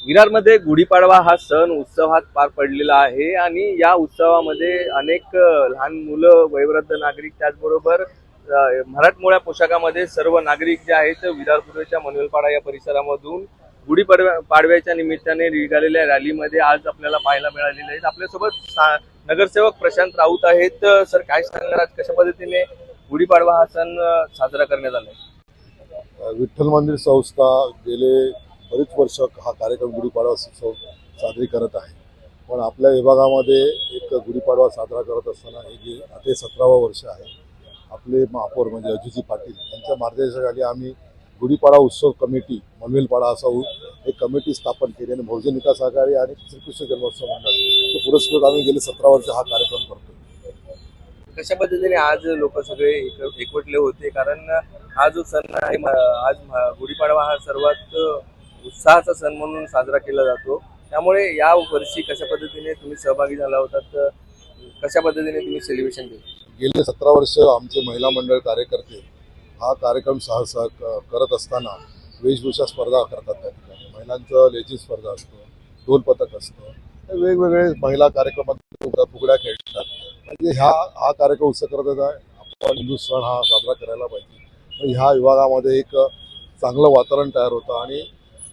विरारमध्ये गुढीपाडवा हा सण उत्सवात पार पडलेला आहे आणि या उत्सवामध्ये अनेक लहान मुलं, वयोवृद्ध नागरिक, त्याचबरोबर मराठमोळ्या पोशाखामध्ये सर्व नागरिक जे आहेत विरार पूर्वेच्या मनवेलपाडा या परिसरामधून गुढीपाडव्याच्या निमित्ताने निघालेल्या रॅलीमध्ये आज आपल्याला पाहायला मिळालेले आहेत। आपल्यासोबत नगरसेवक प्रशांत राऊत आहेत। सर, काय सांगणार आज कशा पद्धतीने गुढीपाडवा हा सण साजरा करण्यात आला? विठ्ठल मंदिर संस्था गेले बरीच वर्ष हा कार्यक्रम गुढीपाडवा साजरी करत आहे। पण आपल्या विभागामध्ये एक गुढीपाडवा साजरा करत असताना हे 17वा वर्ष आहे। आपले महापौर म्हणजे अजिजी पाटील यांच्या मार्गदर्शनाखाली आम्ही गुढीपाडवा उत्सव कमिटी मनवेलपाडा असा एक कमिटी स्थापन केली आणि बहुजन विकास आघाडी आणि श्रीकृष्ण जन्मोत्सव मंडळ पुरस्कृत आम्ही गेले 17 वर्ष हा कार्यक्रम करतो। कशा पद्धतीने आज लोक सगळे एकवटले होते? कारण हा जो सण आहे, आज गुढीपाडवा हा सर्वात उत्साहाचा सण म्हणून साजरा केला जातो, त्यामुळे या वर्षी कशा पद्धतीने तुम्ही सहभागी झाला होतात? कशा पद्धतीने तुम्ही सेलिब्रेशन केलं? गेले 17 वर्ष आमचे महिला मंडळ कार्यकर्ते हा कार्यक्रम करत असताना वेशभूषा स्पर्धा करतात। त्या ठिकाणी महिलांचं लेझिम स्पर्धा असतो, ढोल पथक असतं, वेगवेगळे महिला कार्यक्रमात फुगड्या खेळतात। म्हणजे हा कार्यक्रम उत्सव करत आहे। आपण हिंदू सण हा साजरा करायला पाहिजे। ह्या विभागामध्ये एक चांगलं वातावरण तयार होतं आणि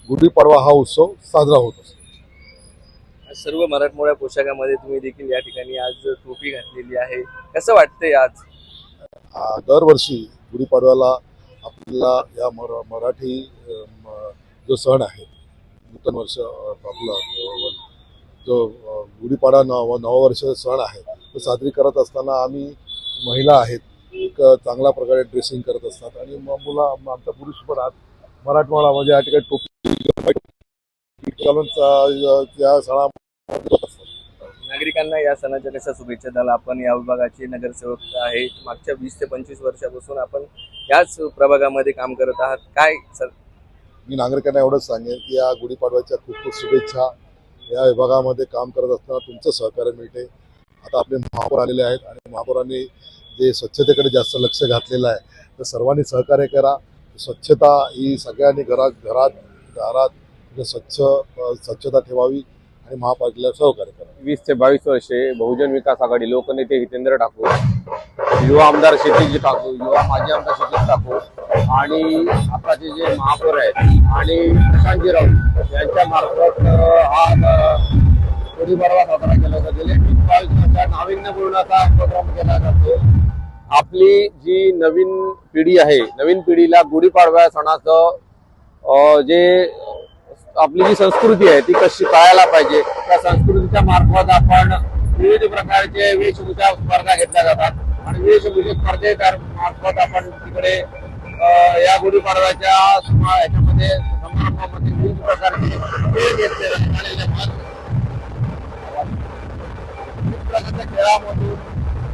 गुढीपाडवा हा उत्सव साजरा होत असतो। सर्व मराठमोळ्या पोशाखामध्ये तुम्ही देखील या ठिकाणी आज टोपी घातलेली आहे, कसं वाटतंय आज? दरवर्षी गुढीपाडव्याला आपल्याला या मराठी जो सण आहे, नूतन वर्ष आपला जो गुढीपाडवा नववर्ष सण आहे तो साजरी करत असताना आम्ही महिला आहेत एक चांगल्या प्रकारे ड्रेसिंग करत असतात आणि आमचा पुरुष पण आज मराठवाडा म्हणजे या ठिकाणी टोपी घालून या सणामध्ये नागरिकांना या सणाच्या कशा शुभेच्छा द्याल? आपण या विभागाचे नगरसेवक आहेत, मागच्या 20 ते 25 वर्षापासून आपण याच प्रभागामध्ये काम करत आहात, काय सर? मी नागरिकांना एवढंच सांगेन की या गुढीपाडव्याच्या खूप खूप शुभेच्छा। या विभागामध्ये काम करत असताना तुमचं सहकार्य मिळते। आता आपले महापौर आलेले आहेत आणि महापौरांनी जे स्वच्छतेकडे जास्त लक्ष घातलेलं आहे, तर सर्वांनी सहकार्य करा। स्वच्छता ही सगळ्यांनी घरात स्वच्छता ठेवावी आणि महापालिकेला सहकार्य करा। 20 ते 22 वर्षे बहुजन विकास आघाडी लोकनेते हितेंद्र ठाकूर, युवा आमदार क्षितिज ठाकूर, युवा माजी आमदार क्षितिज ठाकूर आणि आताचे जे महापौर आहेत आणि प्रशांत राऊत यांच्या मार्फत हा गुढीपाडवा साजरा केला जातो। गेले 22 वर्षात नाविन्यपूर्ण असा प्रोग्राम केला जातो। आपली जी नवीन पिढी आहे, नवीन पिढीला गुढीपाडवा सणाचं जे आपली जी संस्कृती आहे ती कशी कळायला पाहिजे, त्या संस्कृतीच्या मार्फत आपण विविध प्रकारचे वेशभूषा स्पर्धा घेतल्या जातात आणि वेशभूषा स्पर्धेमार्फत आपण तिकडे या गुढीपाडव्याच्या याच्यामध्ये समारंभामध्ये विविध प्रकारचे खेळ घेतले जातात। विविध प्रकारच्या खेळामधून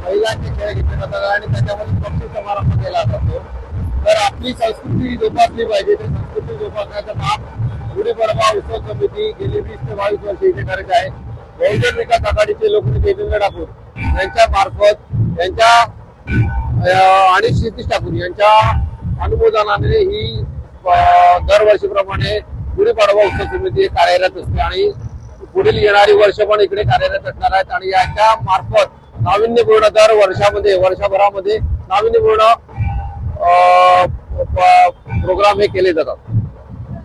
महिलांचे खेळ घेतले जातात आणि त्याच्यामध्ये बक्षीस समारंभ केला जातो। तर आपली संस्कृती जोपासली पाहिजे, त्या संस्कृती जोपासण्याचं काम गुढीपाडवा उत्सव समिती गेली 20 ते 22 वर्ष इथे करत आहे। बहुजन विकास आघाडीचे लोकनेते हितेंद्र ठाकूर यांच्या मार्फत त्यांच्या आणि क्षितिज ठाकूर यांच्या अनुमोदनाने ही दरवर्षीप्रमाणे गुढीपाडवा उत्सव समिती कार्यरत असते आणि पुढील येणारी वर्ष पण इकडे कार्यरत असणार आहेत आणि याच्या मार्फत नाविन्यपूर्ण दर वर्षभरामध्ये नाविन्यपूर्ण प्रोग्राम हे केले जातात।